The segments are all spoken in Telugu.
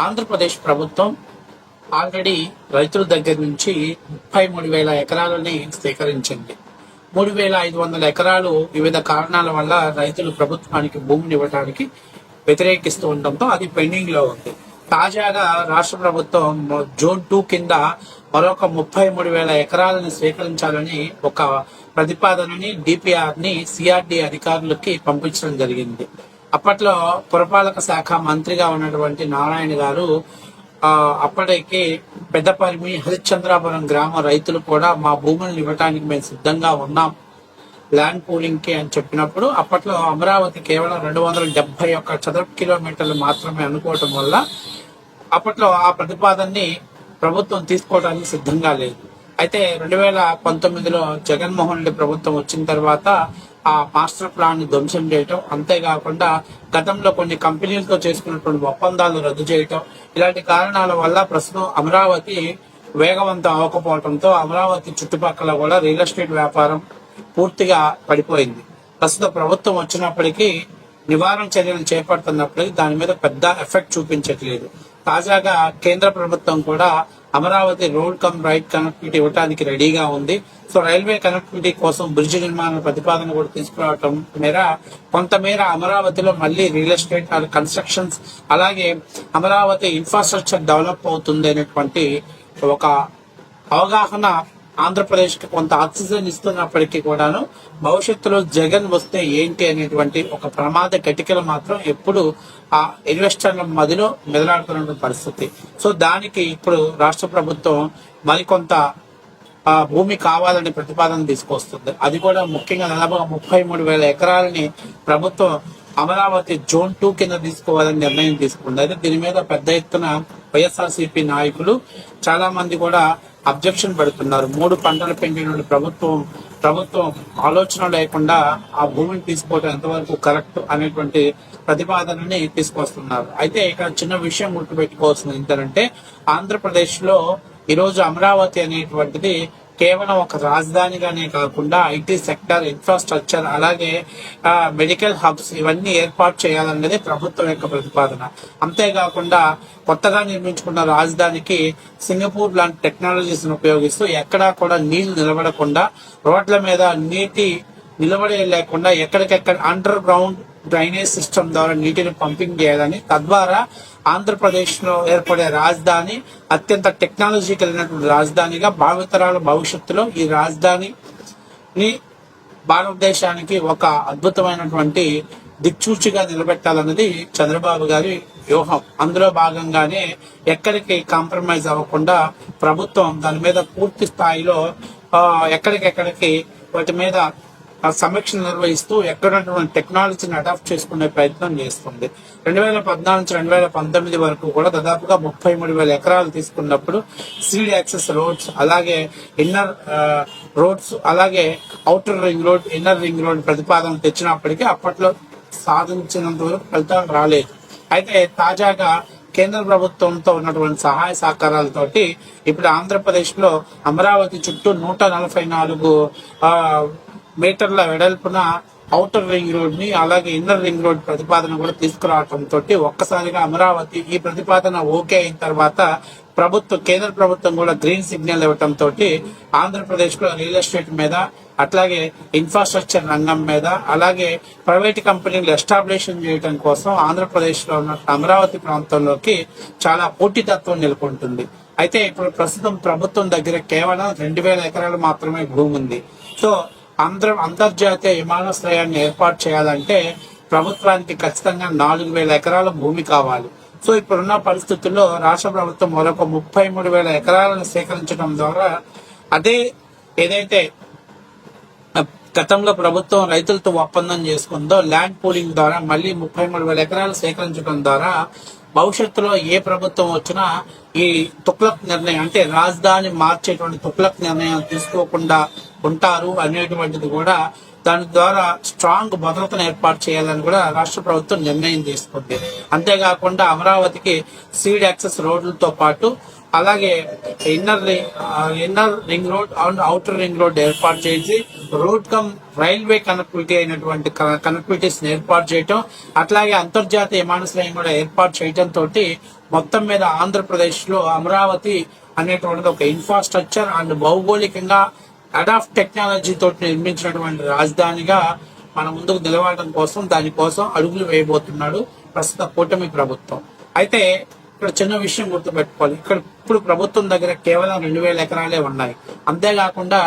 ఆంధ్రప్రదేశ్ ప్రభుత్వం ఆల్రెడీ రైతుల దగ్గర నుంచి 33,000 ఎకరాలని సేకరించింది. 3,500 ఎకరాలు వివిధ కారణాల వల్ల రైతులు ప్రభుత్వానికి భూమిని ఇవ్వడానికి వ్యతిరేకిస్తూ ఉండటంతో అది పెండింగ్ లో ఉంది. తాజాగా రాష్ట్ర ప్రభుత్వం జోన్ 2 కింద మరొక 33,000 ఎకరాలను స్వీకరించాలని ఒక ప్రతిపాదనని డిపిఆర్ ని సిఆర్డి అధికారులకి పంపించడం జరిగింది. అప్పట్లో పురపాలక శాఖ మంత్రిగా ఉన్నటువంటి నారాయణ గారు అప్పటికి పెద్దపరిమి హరిశ్చంద్రాపురం గ్రామ రైతులు కూడా మా భూములను ఇవ్వడానికి మేము సిద్ధంగా ఉన్నాం ల్యాండ్ పూలింగ్ కి అని చెప్పినప్పుడు అప్పట్లో అమరావతి కేవలం 271 చదరపు కిలోమీటర్లు మాత్రమే అనుకోవటం వల్ల అప్పట్లో ఆ ప్రతిపాదనని ప్రభుత్వం తీసుకోవడానికి సిద్ధంగా లేదు. అయితే 2019లో జగన్మోహన్ రెడ్డి ప్రభుత్వం వచ్చిన తర్వాత ఆ మాస్టర్ ప్లాన్ ని ధ్వంసం చేయటం, అంతేకాకుండా గతంలో కొన్ని కంపెనీలతో చేసుకున్నటువంటి ఒప్పందాలు రద్దు చేయటం, ఇలాంటి కారణాల వల్ల ప్రస్తుతం అమరావతి వేగవంతం అవ్వకపోవడంతో అమరావతి చుట్టుపక్కల కూడా రియల్ ఎస్టేట్ వ్యాపారం పూర్తిగా పడిపోయింది. ప్రస్తుత ప్రభుత్వం వచ్చినప్పటికీ నివారణ చర్యలు చేపడుతున్నప్పటికీ దాని మీద పెద్ద ఎఫెక్ట్ చూపించట్లేదు. తాజాగా కేంద్ర ప్రభుత్వం కూడా Amaravati road come right connectivity ఇవ్వడానికి రెడీగా ఉంది. సో రైల్వే కనెక్టివిటీ కోసం బ్రిడ్జ్ నిర్మాణ ప్రతిపాదన కూడా తీసుకురావటం మేర కొంతమేర అమరావతిలో మళ్ళీ రియల్ ఎస్టేట్ కన్స్ట్రక్షన్స్ అలాగే అమరావతి ఇన్ఫ్రాస్ట్రక్చర్ డెవలప్ అవుతుంది అనేటువంటి ఒక అవగాహన ఆంధ్రప్రదేశ్ కి కొంత ఆక్సిజన్ ఇస్తున్నప్పటికీ కూడాను భవిష్యత్తులో జగన్ వస్తే ఏంటి అనేటువంటి ఒక ప్రమాద కిటికలు మాత్రం ఎప్పుడు ఆ ఇన్వెస్టర్ల మధ్యలో మెదలాడుతున్న పరిస్థితి. సో దానికి ఇప్పుడు రాష్ట్ర ప్రభుత్వం మరికొంత భూమి కావాలని ప్రతిపాదన తీసుకొస్తుంది. అది కూడా ముఖ్యంగా దాదాపుగా 33,000 ఎకరాలని ప్రభుత్వం అమరావతి జోన్ 2 కింద తీసుకోవాలని నిర్ణయం తీసుకుంది. అయితే దీని మీద పెద్ద ఎత్తున వైఎస్ఆర్సీపీ నాయకులు చాలా మంది కూడా అబ్జెక్షన్ పెడుతున్నారు. 3 పంటలు పెంచిన ప్రభుత్వం ఆలోచన లేకుండా ఆ భూమిని తీసుకోవడం ఎంతవరకు కరెక్ట్ అనేటువంటి ప్రతిపాదనని తీసుకొస్తున్నారు. అయితే ఇక్కడ చిన్న విషయం గుర్తుపెట్టుకోవాల్సింది ఏంటంటే ఆంధ్రప్రదేశ్ లో ఈరోజు అమరావతి అనేటువంటిది కేవలం ఒక రాజధానిగానే కాకుండా ఐటీ సెక్టర్, ఇన్ఫ్రాస్ట్రక్చర్ అలాగే మెడికల్ హబ్స్ ఇవన్నీ ఏర్పాటు చేయాలన్నది ప్రభుత్వం యొక్క ప్రతిపాదన. అంతేకాకుండా కొత్తగా నిర్మించుకున్న రాజధానికి సింగపూర్ లాంటి టెక్నాలజీస్ ఉపయోగిస్తూ ఎక్కడా కూడా నీళ్లు నిలబడకుండా రోడ్ల మీద నీటి నిలబడే లేకుండా ఎక్కడికెక్కడ అండర్ గ్రౌండ్ డ్రైనేజ్ సిస్టమ్ ద్వారా నీటిని పంపింగ్ చేయాలని, తద్వారా ఆంధ్రప్రదేశ్ లో ఏర్పడే రాజధాని అత్యంత టెక్నాలజీ కలిగినటువంటి రాజధానిగా భావితరాల భవిష్యత్తులో ఈ రాజధానిని భారతదేశానికి ఒక అద్భుతమైనటువంటి దిక్సూచిగా నిలబెట్టాలన్నది చంద్రబాబు గారి వ్యూహం. అందులో భాగంగానే ఎక్కడికి కాంప్రమైజ్ అవ్వకుండా ప్రభుత్వం దాని మీద పూర్తి స్థాయిలో ఎక్కడికెక్కడికి వాటి మీద సమీక్ష నిర్వహిస్తూ ఎక్కడున్నటువంటి టెక్నాలజీని అడాప్ట్ చేసుకునే ప్రయత్నం చేస్తుంది. 2014 నుంచి 2019 వరకు కూడా దాదాపుగా 33,000 ఎకరాలు తీసుకున్నప్పుడు సీడ్ యాక్సెస్ రోడ్స్ అలాగే ఇన్నర్ రోడ్స్ అలాగే outer ring road, inner ring road ప్రతిపాదన తెచ్చినప్పటికీ అప్పట్లో సాధించినంత వరకు ఫలితాలు రాలేదు. అయితే తాజాగా కేంద్ర ప్రభుత్వంతో ఉన్నటువంటి సహాయ సహకారాలతోటి ఇప్పుడు ఆంధ్రప్రదేశ్ లో అమరావతి చుట్టూ 144 మీటర్ల వెడల్పున ఔటర్ రింగ్ రోడ్ ని అలాగే ఇన్నర్ రింగ్ రోడ్ ప్రతిపాదన కూడా తీసుకురావడంతో ఒక్కసారిగా అమరావతి ఈ ప్రతిపాదన ఓకే అయిన తర్వాత కేంద్ర ప్రభుత్వం కూడా గ్రీన్ సిగ్నల్ ఇవ్వడంతో ఆంధ్రప్రదేశ్ లో రియల్ ఎస్టేట్ మీద అట్లాగే ఇన్ఫ్రాస్ట్రక్చర్ రంగం మీద అలాగే ప్రైవేట్ కంపెనీలు ఎస్టాబ్లిషన్ చేయడం కోసం ఆంధ్రప్రదేశ్ లో ఉన్న అమరావతి ప్రాంతంలోకి చాలా పోటీతత్వం నెలకొంటుంది. అయితే ఇప్పుడు ప్రస్తుతం ప్రభుత్వం దగ్గర కేవలం 2,000 ఎకరాలు మాత్రమే భూమి ఉంది. సో అంతర్జాతీయ విమానాశ్రయాన్ని ఏర్పాటు చేయాలంటే ప్రభుత్వానికి ఖచ్చితంగా 4,000 ఎకరాల భూమి కావాలి. సో ఇప్పుడున్న పరిస్థితుల్లో రాష్ట్ర ప్రభుత్వం మరొక 33,000 ఎకరాలను సేకరించడం ద్వారా అదే ఏదైతే గతంలో ప్రభుత్వం రైతులతో ఒప్పందం చేసుకుందో ల్యాండ్ పూలింగ్ ద్వారా మళ్ళీ 33,000 ఎకరాలు సేకరించడం ద్వారా భవిష్యత్తులో ఏ ప్రభుత్వం వచ్చినా ఈ తుగ్లక్ నిర్ణయం అంటే రాజధాని మార్చేటువంటి తుగ్లక్ నిర్ణయం తీసుకోకుండా ఉంటారు అనేటువంటిది కూడా దాని ద్వారా స్ట్రాంగ్ భద్రతను ఏర్పాటు చేయాలని కూడా రాష్ట్ర ప్రభుత్వం నిర్ణయం తీసుకుంది. అంతేకాకుండా అమరావతికి సీడ్ యాక్సెస్ రోడ్లతో పాటు అలాగే inner ring road and outer ring road ఏర్పాటు చేసి రోడ్ కమ్ రైల్వే కనెక్టివిటీ అయినటువంటి కనెక్టివిటీస్ ఏర్పాటు చేయటం, అట్లాగే అంతర్జాతీయ విమానాశ్రయం కూడా ఏర్పాటు చేయటం తోటి మొత్తం మీద ఆంధ్రప్రదేశ్ లో అమరావతి అనేటువంటిది ఒక ఇన్ఫ్రాస్ట్రక్చర్ అండ్ భౌగోళికంగా అడాప్ట్ టెక్నాలజీ తోటి నిర్మించినటువంటి రాజధానిగా మన ముందుకు నిలవడం కోసం దానికోసం అడుగులు వేయబోతున్నాడు ప్రస్తుత కూటమి ప్రభుత్వం. అయితే ఇక్కడ చిన్న విషయం గుర్తుపెట్టుకోవాలి, ఇక్కడ ఇప్పుడు ప్రభుత్వం దగ్గర కేవలం 2,000 ఎకరాలే ఉన్నాయి. అంతేకాకుండా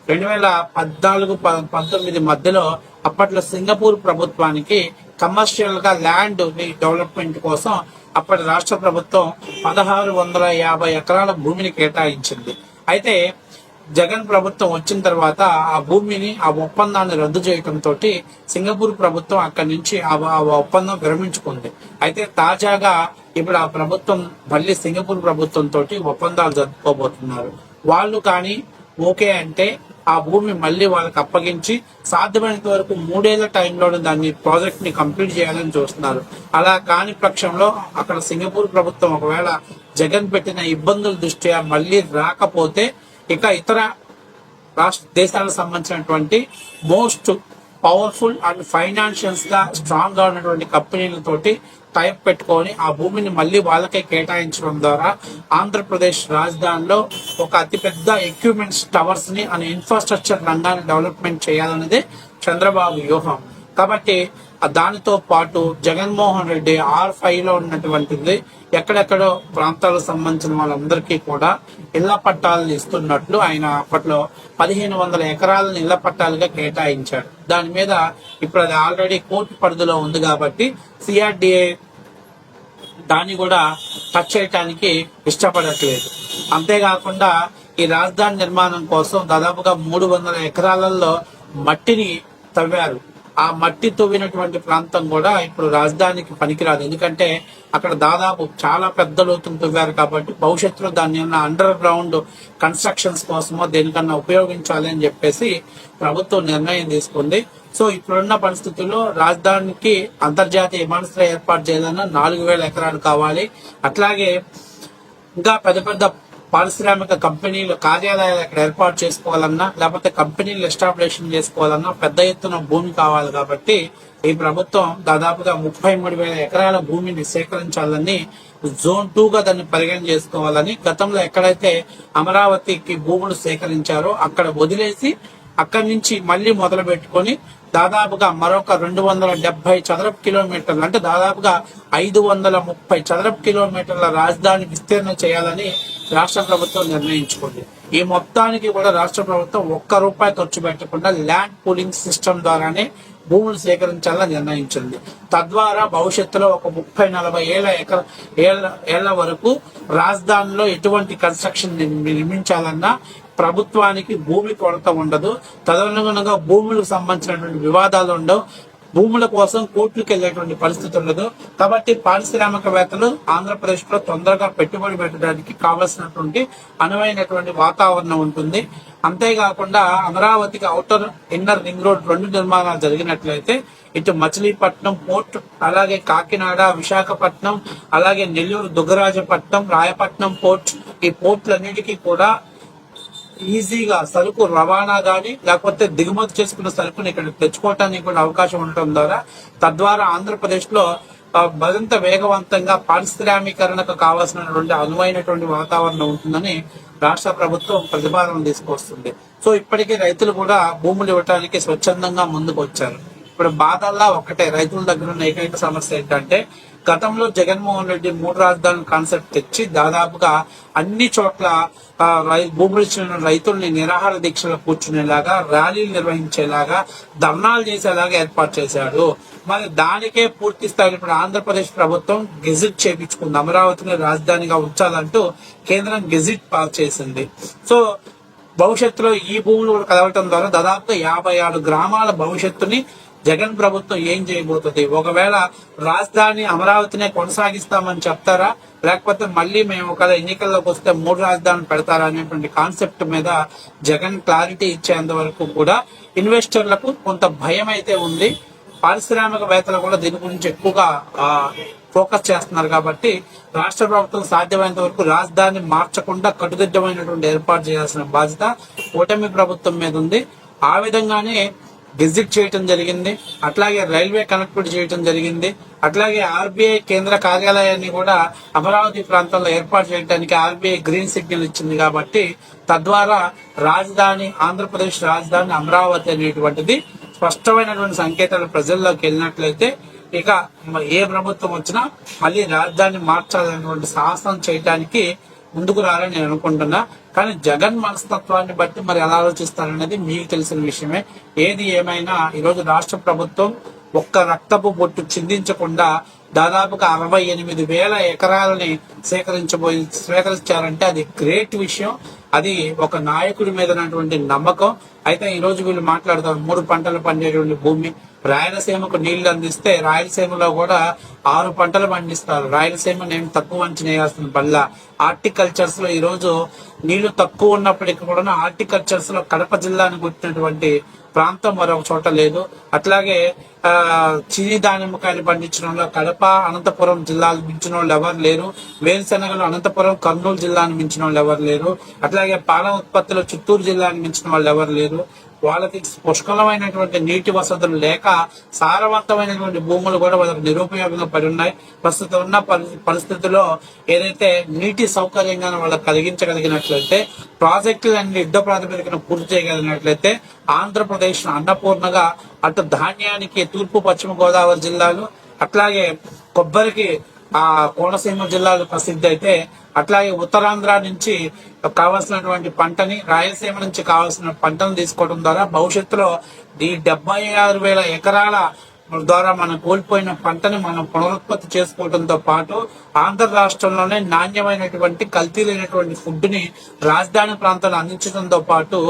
2014-19 మధ్యలో అప్పట్లో సింగపూర్ ప్రభుత్వానికి కమర్షియల్ గా ల్యాండ్ డెవలప్మెంట్ కోసం అప్పటి రాష్ట్ర ప్రభుత్వం 1,650 ఎకరాల భూమిని కేటాయించింది. అయితే జగన్ ప్రభుత్వం వచ్చిన తర్వాత ఆ భూమిని, ఆ ఒప్పందాన్ని రద్దు చేయడంతో సింగపూర్ ప్రభుత్వం అక్కడి నుంచి ఆ ఒప్పందం విరమించుకుంది. అయితే తాజాగా ఇప్పుడు ఆ ప్రభుత్వం మళ్ళీ సింగపూర్ ప్రభుత్వం తోటి ఒప్పందాలు జరుపుకోబోతున్నారు. వాళ్ళు కానీ ఓకే అంటే ఆ భూమి మళ్ళీ వాళ్ళకి అప్పగించి సాధ్యమైనంత వరకు 3 ఏళ్ల టైంలో దాన్ని ప్రాజెక్ట్ ని కంప్లీట్ చేయాలని చూస్తున్నారు. అలా కాని పక్షంలో అక్కడ సింగపూర్ ప్రభుత్వం ఒకవేళ జగన్ పెట్టిన ఇబ్బందుల దృష్ట్యా మళ్ళీ రాకపోతే ఇక ఇతర రాష్ట్ర దేశాలకు సంబంధించినటువంటి మోస్ట్ పవర్ఫుల్ అండ్ ఫైనాన్షియల్స్ గా స్ట్రాంగ్ గా ఉన్నటువంటి కంపెనీలతోటి టైప్ పెట్టుకొని ఆ భూమిని మళ్ళీ వాళ్ళకే కేటాయించడం ద్వారా ఆంధ్రప్రదేశ్ రాజధానిలో ఒక అతిపెద్ద ఎక్విప్మెంట్స్ టవర్స్ ని అనే ఇన్ఫ్రాస్ట్రక్చర్ రంగాన్ని డెవలప్మెంట్ చేయాలనేది చంద్రబాబు వ్యూహం. కాబట్టి దానితో పాటు జగన్మోహన్ రెడ్డి R5 లో ఉన్నటువంటిది ఎక్కడెక్కడో ప్రాంతాలకు సంబంధించిన వాళ్ళందరికీ కూడా ఇళ్ల పట్టాలను ఇస్తున్నట్లు ఆయన అప్పట్లో 1,500 ఎకరాలను ఇళ్ల పట్టాలుగా కేటాయించాడు. దాని మీద ఇప్పుడు అది ఆల్రెడీ కోర్టు పరిధిలో ఉంది కాబట్టి CRDA దాన్ని కూడా టచ్ చేయటానికి ఇష్టపడట్లేదు. అంతేకాకుండా ఈ రాజధాని నిర్మాణం కోసం దాదాపుగా 300 ఎకరాలలో మట్టిని తవ్వారు. ఆ మట్టి తవ్వినటువంటి ప్రాంతం కూడా ఇప్పుడు రాజధానికి పనికిరాదు. ఎందుకంటే అక్కడ దాదాపు చాలా పెద్ద లోతులు తవ్వారు కాబట్టి భవిష్యత్తులో దాన్ని అండర్ గ్రౌండ్ కన్స్ట్రక్షన్స్ కోసమో దేనికన్నా ఉపయోగించాలి అని చెప్పేసి ప్రభుత్వం నిర్ణయం తీసుకుంది. సో ఇప్పుడున్న పరిస్థితుల్లో రాజధానికి అంతర్జాతీయ విమానాశ్రయం ఏర్పాటు చేయాలన్నా 4,000 ఎకరాలు కావాలి. అట్లాగే ఇంకా పెద్ద పెద్ద పారిశ్రామిక కంపెనీలు కార్యాలయాలు అక్కడ ఏర్పాటు చేసుకోవాలన్నా లేకపోతే కంపెనీలు ఎస్టాబ్లిషన్ చేసుకోవాలన్నా పెద్ద ఎత్తున భూమి కావాలి. కాబట్టి ఈ ప్రభుత్వం దాదాపుగా 33,000 ఎకరాల భూమిని సేకరించాలని Zone 2 గా దాన్ని పరిగణన చేసుకోవాలని గతంలో ఎక్కడైతే అమరావతికి భూములు సేకరించారో అక్కడ వదిలేసి అక్కడి నుంచి మళ్ళీ మొదలు పెట్టుకొని దాదాపుగా మరొక 270 చదరపు కిలోమీటర్లు అంటే దాదాపుగా 530 చదరపు కిలోమీటర్ల రాజధాని విస్తీర్ణం చేయాలని రాష్ట్ర ప్రభుత్వం నిర్ణయించుకుంది. ఈ మొత్తానికి కూడా రాష్ట్ర ప్రభుత్వం ₹1 ఖర్చు పెట్టకుండా ల్యాండ్ పూలింగ్ సిస్టమ్ ద్వారానే భూములు సేకరించాలని నిర్ణయించింది. తద్వారా భవిష్యత్తులో ఒక 30-40 ఏళ్ల వరకు రాజధానిలో ఎటువంటి కన్స్ట్రక్షన్ నిర్మించాలన్నా ప్రభుత్వానికి భూమి కొరత ఉండదు. తదనుగుణంగా భూములకు సంబంధించినటువంటి వివాదాలు ఉండవు. భూముల కోసం కోర్టులకు వెళ్లేటువంటి పరిస్థితి ఉండదు. కాబట్టి పారిశ్రామికవేత్తలు ఆంధ్రప్రదేశ్ లో తొందరగా పెట్టుబడి పెట్టడానికి కావలసినటువంటి అనువైనటువంటి వాతావరణం ఉంటుంది. అంతేకాకుండా అమరావతికి అవుటర్ ఇన్నర్ రింగ్ రోడ్ 2 నిర్మాణాలు జరిగినట్లయితే ఇటు మచిలీపట్నం పోర్ట్, అలాగే కాకినాడ, విశాఖపట్నం, అలాగే నెల్లూరు, దుగ్గరాజపట్నం, రాయపట్నం పోర్ట్, ఈ పోర్టులన్నిటికీ కూడా ఈజీగా సరుకు రవాణా గాని లేకపోతే దిగుమతి చేసుకున్న సరుకుని ఇక్కడ తెచ్చుకోవటానికి కూడా అవకాశం ఉండటం ద్వారా తద్వారా ఆంధ్రప్రదేశ్ లో మరింత వేగవంతంగా పారిశ్రామీకరణకు కావాల్సినటువంటి అనువైనటువంటి వాతావరణం ఉంటుందని రాష్ట్ర ప్రభుత్వం ప్రతిపాదన తీసుకొస్తుంది. సో ఇప్పటికీ రైతులు కూడా భూములు ఇవ్వడానికి స్వచ్ఛందంగా ముందుకు వచ్చారు. ఇప్పుడు బాధల్లా ఒకటే, రైతుల దగ్గర ఉన్న ఏకైక సమస్య ఏంటంటే గతంలో జగన్మోహన్ రెడ్డి 3 రాజధానుల కాన్సెప్ట్ తెచ్చి దాదాపుగా అన్ని చోట్ల భూములు ఇచ్చిన రైతుల్ని నిరాహార దీక్షలు కూర్చునేలాగా, ర్యాలీలు నిర్వహించేలాగా, ధర్నాలు చేసేలాగా ఏర్పాటు చేశాడు. మరి దానికే పూర్తి స్థాయిలో ఇప్పుడు ఆంధ్రప్రదేశ్ ప్రభుత్వం గెజిట్ చేపించుకుంది. అమరావతిని రాజధానిగా ఉంచాలంటూ కేంద్రం గెజిట్ పాస్ చేసింది. సో భవిష్యత్తులో ఈ భూములు కూడా కదవటం ద్వారా దాదాపుగా 56 గ్రామాల భవిష్యత్తుని జగన్ ప్రభుత్వం ఏం చేయబోతుంది? ఒకవేళ రాజధాని అమరావతినే కొనసాగిస్తామని చెప్తారా, లేకపోతే మళ్ళీ మేము ఒక ఎన్నికల్లోకి వస్తే 3 రాజధానులు పెడతారా అనేటువంటి కాన్సెప్ట్ మీద జగన్ క్లారిటీ ఇచ్చేంత వరకు కూడా ఇన్వెస్టర్లకు కొంత భయం అయితే ఉంది. పారిశ్రామికవేత్తలు కూడా దీని గురించి ఎక్కువగా ఫోకస్ చేస్తున్నారు. కాబట్టి రాష్ట్ర ప్రభుత్వం సాధ్యమైనంత వరకు రాజధాని మార్చకుండా కట్టుదిట్టమైనటువంటి ఏర్పాటు చేయాల్సిన బాధ్యత కూటమి ప్రభుత్వం మీద ఉంది. ఆ విధంగానే విజిట్ చేయటం జరిగింది, అట్లాగే రైల్వే కనెక్టివిటీ చేయటం జరిగింది, అట్లాగే ఆర్బీఐ కేంద్ర కార్యాలయాన్ని కూడా అమరావతి ప్రాంతంలో ఏర్పాటు చేయడానికి ఆర్బీఐ గ్రీన్ సిగ్నల్ ఇచ్చింది. కాబట్టి తద్వారా రాజధాని ఆంధ్రప్రదేశ్ రాజధాని అమరావతి అనేటువంటిది స్పష్టమైనటువంటి సంకేతాలు ప్రజల్లోకి వెళ్ళినట్లయితే ఇక ఏ ప్రభుత్వం వచ్చినా మళ్ళీ రాజధాని మార్చాలనేటువంటి సాహసం చేయడానికి ముందుకు రాలని నేను అనుకుంటున్నా. కానీ జగన్ మనస్తత్వాన్ని బట్టి మరి ఎలా ఆలోచిస్తారనేది మీకు తెలిసిన విషయమే. ఏది ఏమైనా ఈరోజు రాష్ట్ర ప్రభుత్వం ఒక్క రక్తపు బొట్టు చిందించకుండా దాదాపుగా 68,000 ఎకరాలని స్వీకరించారంటే అది గ్రేట్ విషయం. అది ఒక నాయకుడి మీద ఉన్నటువంటి నమ్మకం. అయితే ఈ రోజు వీళ్ళు మాట్లాడుతారు 3 పంటలు పండేటువంటి భూమి, రాయలసీమకు నీళ్లు అందిస్తే రాయలసీమలో కూడా 6 పంటలు పండిస్తారు. రాయలసీమను ఏం తక్కువ అంచనా వేయాల్సిన పల్ల. హార్టికల్చర్స్ లో ఈ రోజు నీళ్లు తక్కువ ఉన్నప్పటికీ కూడా హార్టికల్చర్స్ లో కడప జిల్లాను గుర్తినటువంటి ప్రాంతం మరొక చోట లేదు. అట్లాగే చిని దానిమ్మకాయలు పండించడంలో కడప అనంతపురం జిల్లాలు మించిన వాళ్ళు ఎవరు లేరు. వేరుశెనగలు అనంతపురం కర్నూలు జిల్లాను మించిన వాళ్ళు ఎవరు లేరు. అట్లాగే పాల ఉత్పత్తిలో చిత్తూరు జిల్లాను మించిన వాళ్ళు ఎవరు లేరు. వాళ్ళకి పుష్కలమైనటువంటి నీటి వసతులు లేక సారవంతమైనటువంటి భూములు కూడా వాళ్ళకి నిరుపయోగంగా పడి ఉన్నాయి. ప్రస్తుతం ఉన్న పరిస్థితుల్లో ఏదైతే నీటి సౌకర్యంగా వాళ్ళకి కలిగించగలిగినట్లయితే, ప్రాజెక్టులన్నీ యుద్ధ ప్రాతిపదికన పూర్తి చేయగలిగినట్లయితే ఆంధ్రప్రదేశ్ అన్నపూర్ణగా అటు ధాన్యానికి తూర్పు పశ్చిమ గోదావరి జిల్లాలు, అట్లాగే కొబ్బరికి కోనసీమ జిల్లాలు ప్రసిద్ధి అయితే, అట్లాగే ఉత్తరాంధ్ర నుంచి కావాల్సినటువంటి పంటని, రాయలసీమ నుంచి కావాల్సిన పంటను తీసుకోవడం ద్వారా భవిష్యత్తులో ఈ 76,000 ఎకరాల ద్వారా మనం కోల్పోయిన పంటని మనం పునరుత్పత్తి చేసుకోవడంతో పాటు ఆంధ్ర రాష్ట్రంలోనే నాణ్యమైనటువంటి కల్తీ లేనటువంటి ఫుడ్ ని రాజధాని ప్రాంతాలు అందించడంతో పాటు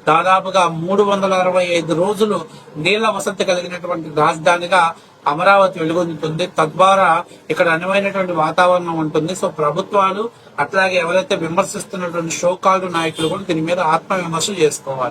దాదాపుగా 365 రోజులు నీళ్ల వసతి కలిగినటువంటి రాజధానిగా అమరావతి వెలుగొందుతుంది. తద్వారా ఇక్కడ అనువైనటువంటి వాతావరణం ఉంటుంది. సో ప్రభుత్వాలు అట్లాగే ఎవరైతే విమర్శిస్తున్నటువంటి షోకాల్డ్ నాయకులు కూడా దీని మీద ఆత్మ విమర్శలు చేసుకోవాలి.